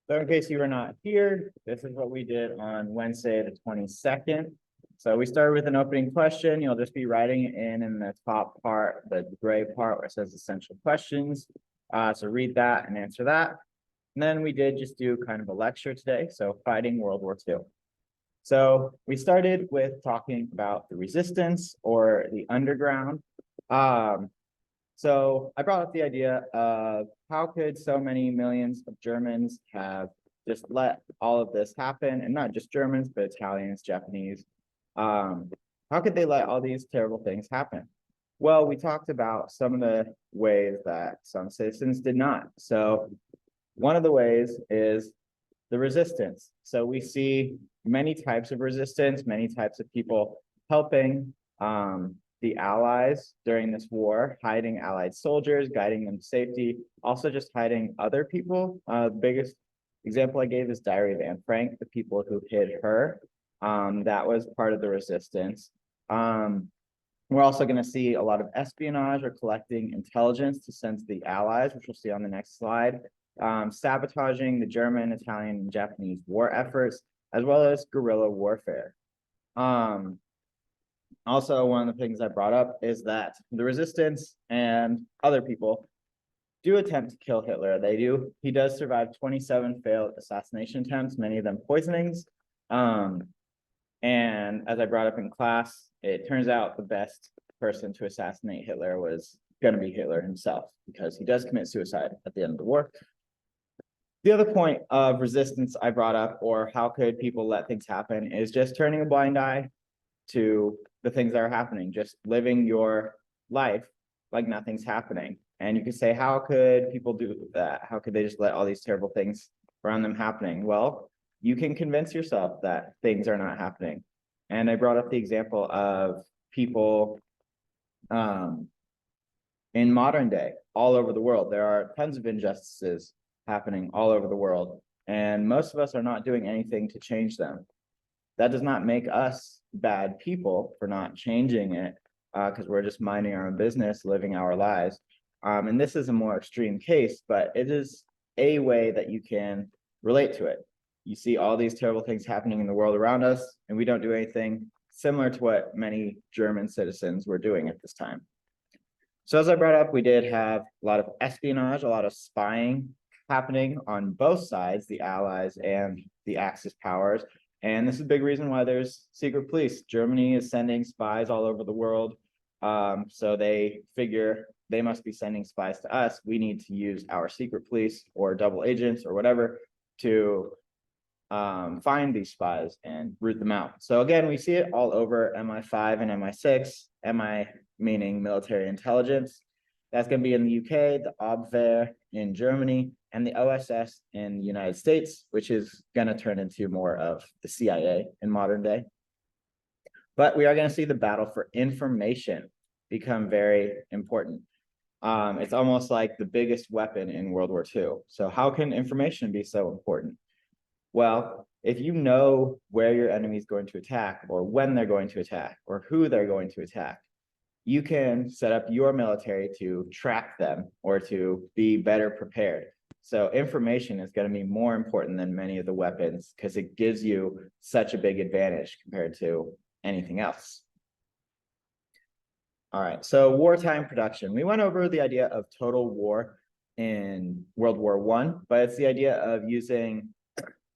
So in case you were not here, this is what we did on Wednesday, the 22nd. So we started with an opening question. You'll just be writing it in the top part, the gray part where it says essential questions. So read that and answer that. And then we did just do kind of a lecture today. So fighting World War II. So we started with talking about the resistance or the underground. So I brought up the idea of how could so many millions of Germans have just let all of this happen, and not just Germans, but Italians, Japanese. How could they let all these terrible things happen? Well, we talked about some of the ways that some citizens did not. So one of the ways is the resistance. So we see many types of resistance, many types of people helping the Allies during this war, hiding Allied soldiers, guiding them to safety, also just hiding other people. The biggest example I gave is Diary of Anne Frank, the people who hid her. That was part of the resistance. We're also going to see a lot of espionage or collecting intelligence to send to the Allies, which we'll see on the next slide. Sabotaging the German, Italian, and Japanese war efforts, as well as guerrilla warfare. Also, one of the things I brought up is that the resistance and other people do attempt to kill Hitler. He does survive 27 failed assassination attempts, many of them poisonings. And as I brought up in class, it turns out the best person to assassinate Hitler was going to be Hitler himself, because he does commit suicide at the end of the war. The other point of resistance I brought up, or how could people let things happen, is just turning a blind eye to the things that are happening, just living your life like nothing's happening. And you could say, how could people do that? How could they just let all these terrible things around them happening? Well, you can convince yourself that things are not happening. And I brought up the example of people in modern day, all over the world. There are tons of injustices happening all over the world, and most of us are not doing anything to change them. That does not make us bad people for not changing it, because we're just minding our own business, living our lives. And this is a more extreme case, but it is a way that you can relate to it. You see all these terrible things happening in the world around us, and we don't do anything, similar to what many German citizens were doing at this time. So as I brought up, we did have a lot of espionage, a lot of spying happening on both sides, the Allies and the Axis powers. And this is a big reason why there's secret police. Germany is sending spies all over the world. So they figure they must be sending spies to us. We need to use our secret police or double agents or whatever to find these spies and root them out. So again, we see it all over MI5 and MI6, MI meaning military intelligence. That's going to be in the UK, the Abwehr in Germany, and the OSS in the United States, which is going to turn into more of the CIA in modern day. But we are going to see the battle for information become very important. It's almost like the biggest weapon in World War II. So how can information be so important? Well, if you know where your enemy is going to attack, or when they're going to attack, or who they're going to attack, you can set up your military to track them or to be better prepared. So information is going to be more important than many of the weapons, because it gives you such a big advantage compared to anything else. All right, so wartime production. We went over the idea of total war in World War I, but it's the idea of using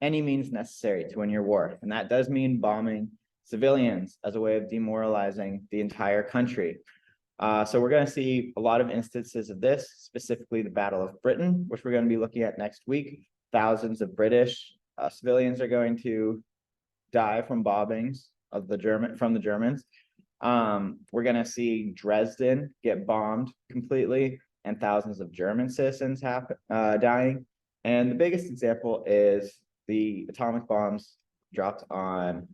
any means necessary to win your war. And that does mean bombing civilians as a way of demoralizing the entire country. So we're going to see a lot of instances of this, specifically the Battle of Britain, which we're going to be looking at next week. Thousands of British civilians are going to die from bombings of from the Germans. We're going to see Dresden get bombed completely, and thousands of German citizens dying. And the biggest example is the atomic bombs dropped on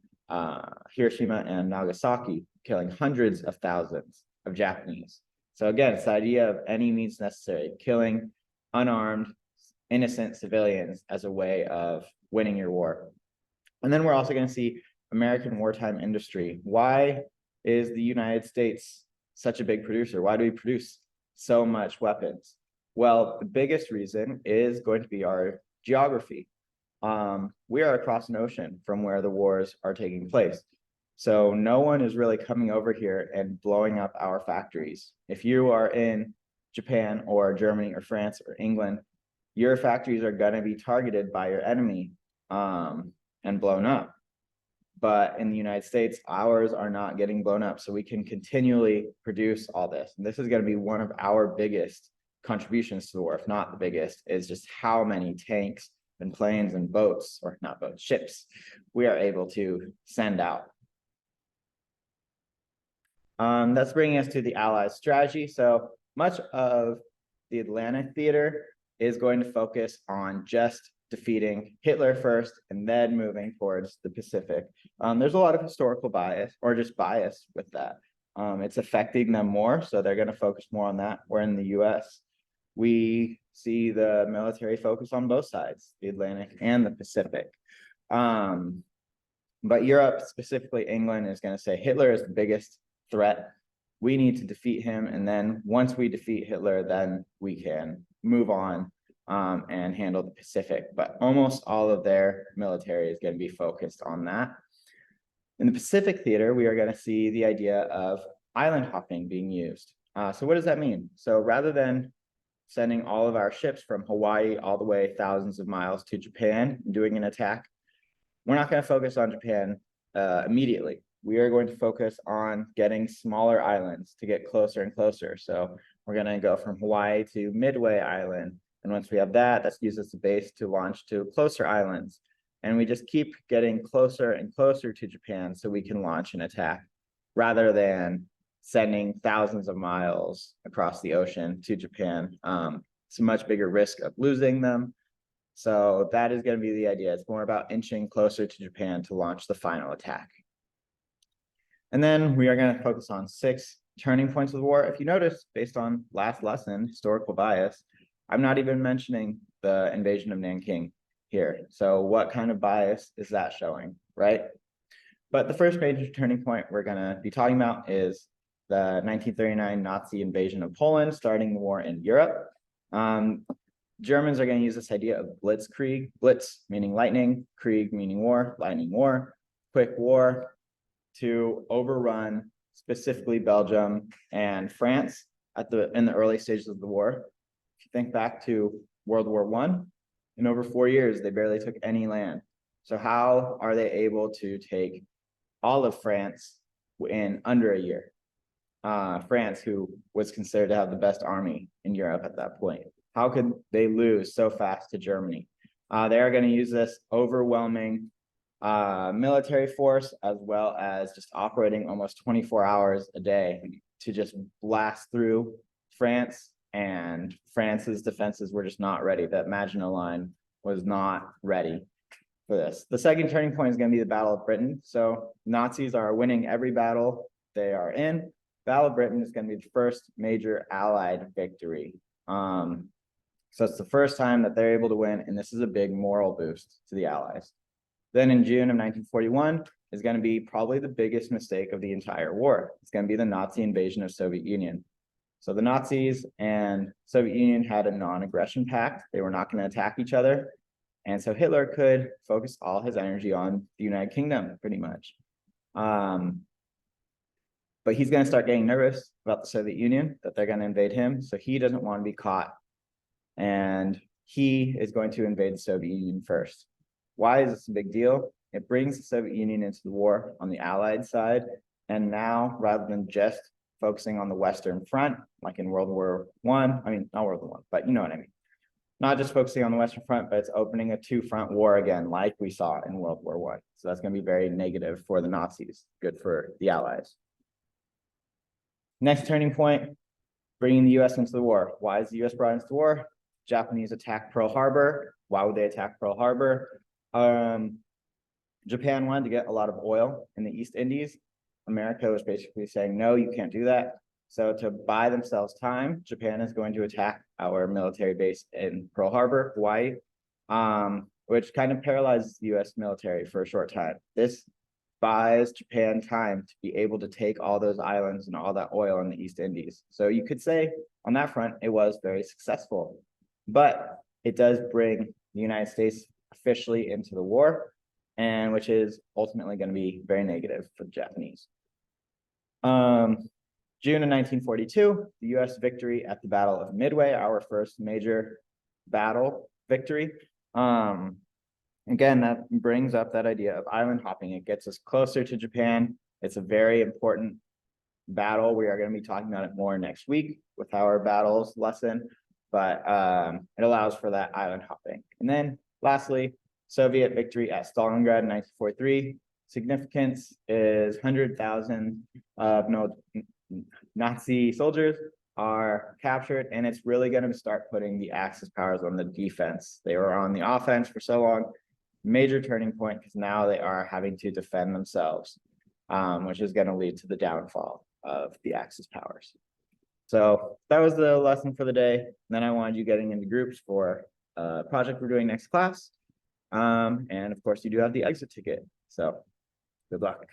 Hiroshima and Nagasaki, killing hundreds of thousands of Japanese. So again, it's the idea of any means necessary, killing unarmed, innocent civilians as a way of winning your war. And then we're also going to see American wartime industry. Why is the United States such a big producer? Why do we produce so much weapons? Well, the biggest reason is going to be our geography. we are across an ocean from where the wars are taking place. So no one is really coming over here and blowing up our factories. If you are in Japan or Germany or France or England, your factories are going to be targeted by your enemy and blown up. But in the United States, ours are not getting blown up. So we can continually produce all this. And this is going to be one of our biggest contributions to the war, if not the biggest, is just how many tanks and planes and boats, or not boats, ships, we are able to send out. That's bringing us to the Allies' strategy. So much of the Atlantic theater is going to focus on just defeating Hitler first and then moving towards the Pacific. There's a lot of historical bias or just bias with that. It's affecting them more, so they're going to focus more on that. Where in the US, we see the military focus on both sides, the Atlantic and the Pacific. But Europe, specifically England, is going to say Hitler is the biggest threat. We need to defeat him, and then once we defeat Hitler, then we can move on and handle the Pacific. But almost all of their military is going to be focused on that. In the Pacific theater, we are going to see the idea of island hopping being used. So what does that mean? So rather than sending all of our ships from Hawaii all the way thousands of miles to Japan and doing an attack, we're not going to focus on Japan immediately. We are going to focus on getting smaller islands to get closer and closer. So we're going to go from Hawaii to Midway Island. And once we have that, that's used as a base to launch to closer islands. And we just keep getting closer and closer to Japan so we can launch an attack rather than sending thousands of miles across the ocean to Japan. It's a much bigger risk of losing them. So that is going to be the idea. It's more about inching closer to Japan to launch the final attack. And then we are going to focus on 6 turning points of the war. If you notice, based on last lesson, historical bias, I'm not even mentioning the invasion of Nanking here. So what kind of bias is that showing, right? But the first major turning point we're going to be talking about is the 1939 Nazi invasion of Poland, starting the war in Europe. Germans are going to use this idea of blitzkrieg, blitz meaning lightning, krieg meaning war, lightning war, quick war, to overrun specifically Belgium and France in the early stages of the war. If you think back to World War I, in over 4 years, they barely took any land. So how are they able to take all of France in under a year? France, who was considered to have the best army in Europe at that point. How could they lose so fast to Germany? They are going to use this overwhelming military force, as well as just operating almost 24 hours a day to just blast through France, and France's defenses were just not ready. That Maginot Line was not ready for this. The second turning point is going to be the Battle of Britain. So Nazis are winning every battle they are in. Battle of Britain is going to be the first major Allied victory. So it's the first time that they're able to win, and this is a big moral boost to the Allies. Then in June of 1941 is going to be probably the biggest mistake of the entire war. It's going to be the Nazi invasion of Soviet Union. So the Nazis and Soviet Union had a non-aggression pact. They were not going to attack each other. And so Hitler could focus all his energy on the United Kingdom, pretty much. But he's going to start getting nervous about the Soviet Union, that they're going to invade him. So he doesn't want to be caught. And he is going to invade the Soviet Union first. Why is this a big deal? It brings the Soviet Union into the war on the Allied side. And now, rather than just focusing on the Western Front, like in World War I, not World War I, but you know what I mean. Not just focusing on the Western Front, but it's opening a 2-front war again, like we saw in World War I. So that's going to be very negative for the Nazis, good for the Allies. Next turning point, bringing the US into the war. Why is the US brought into the war? Japanese attacked Pearl Harbor. Why would they attack Pearl Harbor? Japan wanted to get a lot of oil in the East Indies. America was basically saying, no, you can't do that. So to buy themselves time, Japan is going to attack our military base in Pearl Harbor, Hawaii, which kind of paralyzes the US military for a short time. This buys Japan time to be able to take all those islands and all that oil in the East Indies. So you could say on that front, it was very successful. But it does bring the United States officially into the war, and which is ultimately going to be very negative for the Japanese. June of 1942, the U.S. victory at the Battle of Midway, our first major battle victory. Again, that brings up that idea of island hopping. It gets us closer to Japan. It's a very important battle. We are going to be talking about it more next week with our battles lesson, but it allows for that island hopping. And then lastly, Soviet victory at Stalingrad in 1943. Significance is 100,000 Nazi soldiers are captured, and it's really going to start putting the Axis powers on the defense. They were on the offense for so long. Major turning point, because now they are having to defend themselves, which is going to lead to the downfall of the Axis powers. So that was the lesson for the day. And then I wanted you getting into groups for a project we're doing next class. And of course, you do have the exit ticket. So good luck.